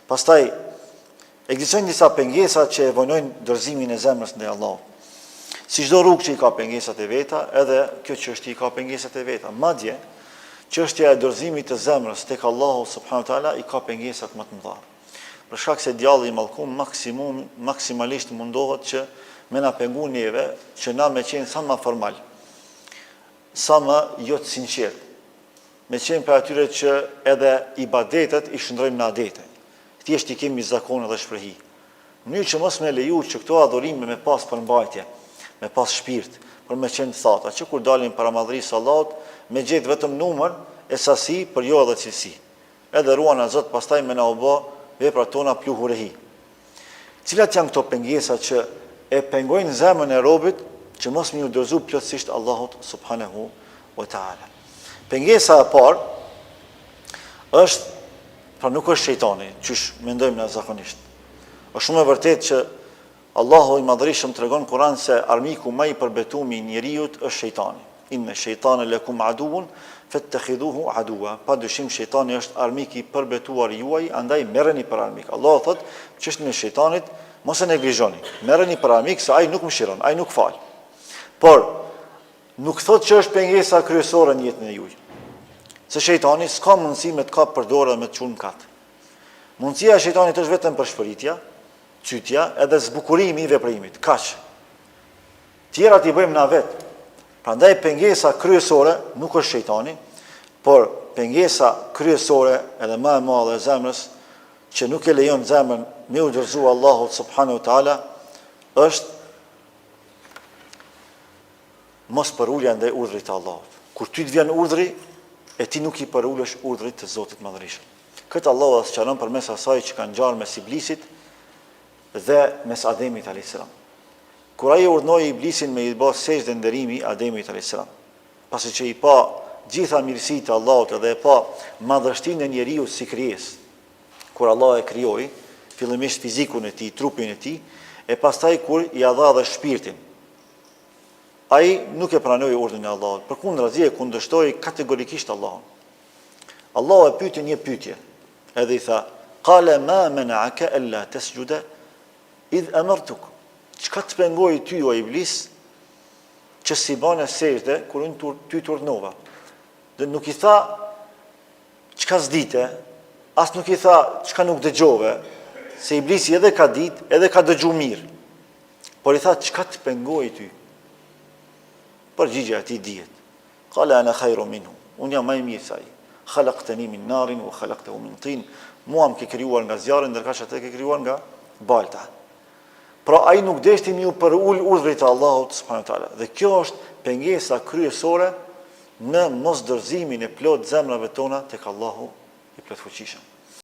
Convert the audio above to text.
Pastaj, ekzistojnë disa pengesa që e vonojnë dorëzimin e zemrës ndaj Allahut. Si çdo rrugë që i ka pengesat e veta, edhe kjo çështje i ka pengesat e veta. Madje, çështja e dorëzimit të zemrës tek Allahu subhanahu wa taala i ka pengesat më të mëdha. Për shkak se djalli i mallkum maksimalisht mundohet që me na pengu neve që na me qenë sa më formal, sa më jo të sinqert, me qenë për atyre që edhe ibadetet i shndrojmë në adete. Thjesht i kemi zakone dhe shprehi. Në mënyrë që mos me leju që këto adhurime me pas përmbajtje, me pas shpirt, për me qenë të thata, që kur dalin para madhërisë Allahut, me gjetë vetëm numër e sasi për jo edhe cilësi. Edhe ruana Zot pastaj me na u bë veprat tona pluhurehi. Cilat janë këto pengesa që e pengojnë zemrën e robit që mos më u dorëzu plotësisht Allahut subhanahu wa taala. Pengesa e parë është, pra nuk është shejtani, qysh mendojmë na zakonisht. Është shumë e vërtetë që Allahu i Madhërisëm tregon në Kur'an se armiku më i përbetuar i njeriut është shejtani. Inna shejtana lakum aduun fattakhidhuhu aduwa. Padyshim shejtani është armik i përbetuar juaj, andaj merreni për armik. Allahu thotë, çështën e shejtanit mos e neglizhoni. Merreni për armik se ai nuk mëshiron, ai nuk fal. Por nuk thotë që është pengesa kryesore në jetën e juaj. Se shejtani s'ka mundësi me të kapë për dorë dhe me të çunë në kat. Mundësia e shejtanit është vetëm përshpëritja, çytja edhe zbukurimi i veprimit. Kaq. Tjerat i bëjmë na vetë. Prandaj pengesa kryesore nuk është shejtani, por pengesa kryesore edhe më e madhe e zemrës që nuk e lejon zemrën me u dorëzu Allahut subhanahu wa taala është mos përulja ndaj urdhrit të Allahut. Kur ty të vjen urdhri, e ti nuk i përulesh urdhrit të Zotit Madhërisëm. Këtë Allahu sqaron përmes asaj që kanë ngjarë mes Iblisit dhe mes Ademit alayhis salam. Kur ai urdhnoi Iblisin me i bë sejdë nderimi Ademit alayhis salam, pasi që i pa gjitha mirësitë të Allahut dhe e pa madhështinë e njeriu si krijesë. Kur Allah e krijoi, fillimisht fizikun e tij, trupin e tij, e pastaj kur i dha dhe shpirtin. Ai nuk e pranoi urdhrin e Allahut, përkundrazi e kundërshtoi kategorikisht Allahun. Allahu e pyeti një pyetje, edhe i tha: "Qala ma mana'aka alla tasjuda idh amartuk." Çka të pengoi ty o Iblis që si bane sejdë kur unë ty të urdhnova? Dhe nuk i tha çka s'dite, as nuk i tha çka nuk dëgjove, se Iblisi edhe ka ditë, edhe ka dëgju mirë. Por i tha çka të pengoi ty? Përgjigjja e tij dihet. Qala ana khairu minhu. Unë jam më i mirë se ai. Khalaqtani min narin wa khalaqtahu min tin. Mua më ke krijuar nga zjarri, ndërkësh atë ke krijuar nga balta. Pra ai nuk deshti më u përul urdhrit të Allahut subhanahu wa taala. Dhe kjo është pengesa kryesore në mosdorëzimin e plot zemrave tona tek Allahu i plotfuqishëm.